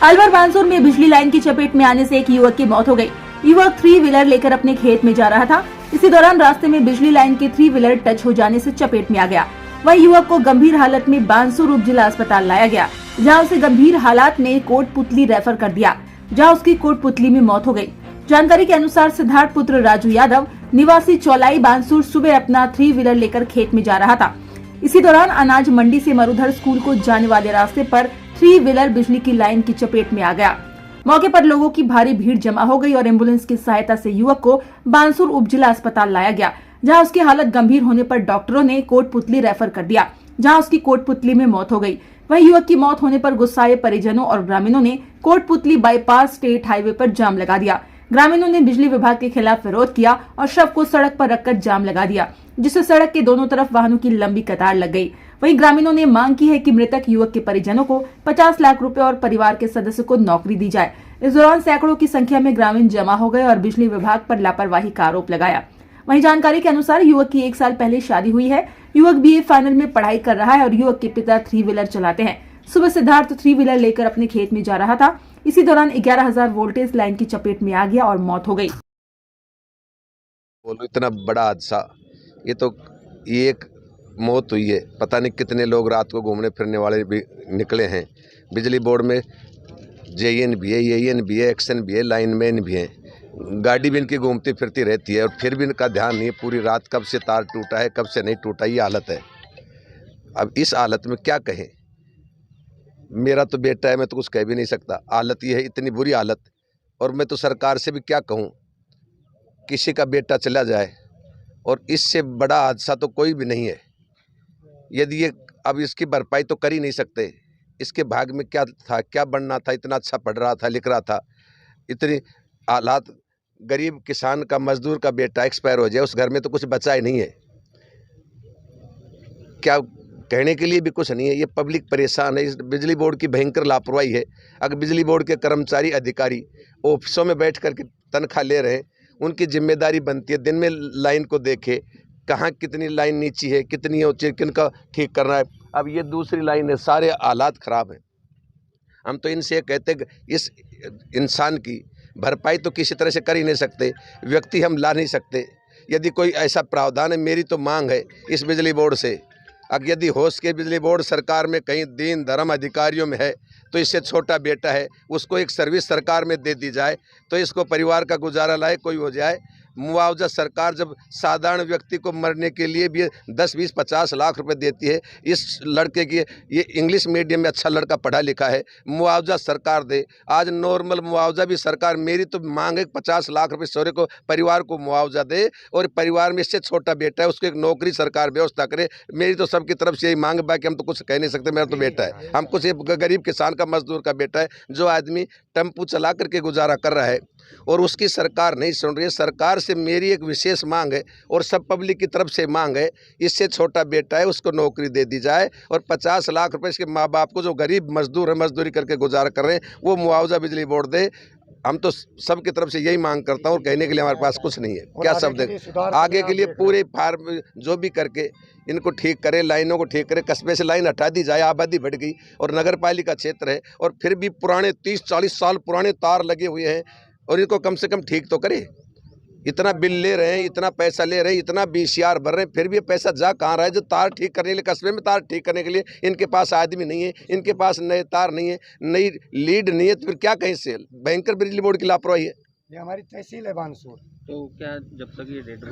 अलवर बानसूर में बिजली लाइन की चपेट में आने से एक युवक की मौत हो गई। युवक 3 व्हीलर लेकर अपने खेत में जा रहा था। इसी दौरान रास्ते में बिजली लाइन के 3 व्हीलर टच हो जाने से चपेट में आ गया। वहीं युवक को गंभीर हालत में बानसूर उप जिला अस्पताल लाया गया, जहां उसे गंभीर हालात में कोटपुतली रेफर कर दिया, जहां उसकी कोटपुतली में मौत हो गई। जानकारी के अनुसार सिद्धार्थ पुत्र राजू यादव निवासी चौलाई बानसूर सुबह अपना 3 व्हीलर लेकर खेत में जा रहा था। इसी दौरान अनाज मंडी से मरुधर स्कूल को जाने वाले रास्ते पर 3 व्हीलर बिजली की लाइन की चपेट में आ गया। मौके पर लोगों की भारी भीड़ जमा हो गई और एम्बुलेंस की सहायता से युवक को बानसूर उप जिला अस्पताल लाया गया, जहां उसकी हालत गंभीर होने पर डॉक्टरों ने कोटपुतली रेफर कर दिया, जहां उसकी कोटपुतली में मौत हो गई। वहीं युवक की मौत होने पर गुस्साए परिजनों और ग्रामीणों ने कोटपुतली बाईपास स्टेट हाईवे पर जाम लगा दिया। ग्रामीणों ने बिजली विभाग के खिलाफ विरोध किया और शव को सड़क पर रखकर जाम लगा दिया, जिससे सड़क के दोनों तरफ वाहनों की लंबी कतार लग गई। वहीं ग्रामीणों ने मांग की है कि मृतक युवक के परिजनों को 50 लाख रुपए और परिवार के सदस्य को नौकरी दी जाए। इस दौरान सैकड़ों की संख्या में ग्रामीण जमा हो गए और बिजली विभाग पर लापरवाही का आरोप लगाया। वहीं जानकारी के अनुसार युवक की 1 साल पहले शादी हुई है। युवक BA फाइनल में पढ़ाई कर रहा है और युवक के पिता 3 व्हीलर चलाते हैं। सुबह सिद्धार्थ 3 व्हीलर लेकर अपने खेत में जा रहा था। इसी दौरान 11,000 वोल्टेज लाइन की चपेट में आ गया और मौत हो गई। बोलो इतना बड़ा हादसा, ये एक मौत हुई है। पता नहीं कितने लोग रात को घूमने फिरने वाले भी निकले हैं। बिजली बोर्ड में JN भी है, AN भी है, एक्शन भी है, लाइनमैन भी है। गाड़ी भी इनकी घूमती फिरती रहती है और फिर भी इनका ध्यान नहीं है। पूरी रात कब से तार टूटा है, कब से नहीं टूटा, ये हालत है। अब इस हालत में क्या कहें। मेरा तो बेटा है, मैं तो कुछ कह भी नहीं सकता। हालत ये है, इतनी बुरी हालत। और मैं तो सरकार से भी क्या कहूँ, किसी का बेटा चला जाए और इससे बड़ा हादसा तो कोई भी नहीं है। यदि ये अब इसकी भरपाई तो कर ही नहीं सकते। इसके भाग में क्या था, क्या बनना था, इतना अच्छा पढ़ रहा था, लिख रहा था। इतनी हालात, गरीब किसान का, मजदूर का बेटा एक्सपायर हो जाए, उस घर में तो कुछ बचा ही नहीं है। क्या कहने के लिए भी कुछ नहीं है। ये पब्लिक परेशान है। इस बिजली बोर्ड की भयंकर लापरवाही है। अगर बिजली बोर्ड के कर्मचारी अधिकारी ऑफिसों में बैठ करके तनख्वाह ले रहे हैं, उनकी जिम्मेदारी बनती है दिन में लाइन को देखे, कहाँ कितनी लाइन नीची है, कितनी ऊंची, किनका ठीक करना है। अब ये दूसरी लाइन है, सारे हालात ख़राब हैं। हम तो इनसे कहते हैं इस इंसान की भरपाई तो किसी तरह से कर ही नहीं सकते, व्यक्ति हम ला नहीं सकते। यदि कोई ऐसा प्रावधान है, मेरी तो मांग है इस बिजली बोर्ड से, अगर यदि होश के बिजली बोर्ड सरकार में कहीं दीन धर्म अधिकारियों में है तो इससे छोटा बेटा है, उसको एक सर्विस सरकार में दे दी जाए तो इसको परिवार का गुजारा लायक कोई हो जाए। मुआवजा सरकार जब साधारण व्यक्ति को मरने के लिए भी 10, 20, 50 लाख रुपए देती है, इस लड़के की, ये इंग्लिश मीडियम में अच्छा लड़का पढ़ा लिखा है, मुआवजा सरकार दे। आज नॉर्मल मुआवजा भी सरकार, मेरी तो मांग है 50 लाख रुपए सौरे को, परिवार को मुआवजा दे और परिवार में इससे छोटा बेटा है उसको एक नौकरी सरकार व्यवस्था करे। मेरी तो सबकी तरफ से यही मांग है, बाकी हम तो कुछ कह नहीं सकते। मेरा तो बेटा है, हम कुछ गरीब किसान का, मजदूर का बेटा है, जो आदमी टेम्पू चला करके गुजारा कर रहा है और उसकी सरकार नहीं सुन रही है। सरकार से मेरी एक विशेष मांग है और सब पब्लिक की तरफ से मांग है, इससे छोटा बेटा है उसको नौकरी दे दी जाए और 50 लाख रुपए इसके माँ बाप को, जो गरीब मजदूर है, मजदूरी करके गुजारा कर रहे हैं, वो मुआवजा बिजली बोर्ड दे। हम तो सबकी तरफ से यही मांग करता हूँ और कहने के लिए हमारे पास कुछ नहीं है। क्या शब्द है आगे के लिए, पूरे फार्म जो भी करके इनको ठीक करे, लाइनों को ठीक करे। कस्बे से लाइन हटा दी जाए, आबादी बढ़ गई और नगर पालिका क्षेत्र है और फिर भी पुराने 30-40 साल पुराने तार लगे हुए हैं और इनको कम से कम ठीक तो करे। इतना बिल ले रहे हैं, इतना पैसा ले रहे हैं, इतना BCR भर रहे हैं, फिर भी ये पैसा जा कहाँ रहा है। जो तार ठीक करने के लिए, कस्बे में तार ठीक करने के लिए इनके पास आदमी नहीं है, इनके पास नए तार नहीं है, नई लीड नहीं है, तो फिर क्या कहीं से। भयंकर बिजली बोर्ड की लापरवाही है। ये हमारी तहसील है बानसूर। तो क्या जब तक ये डेड बॉडी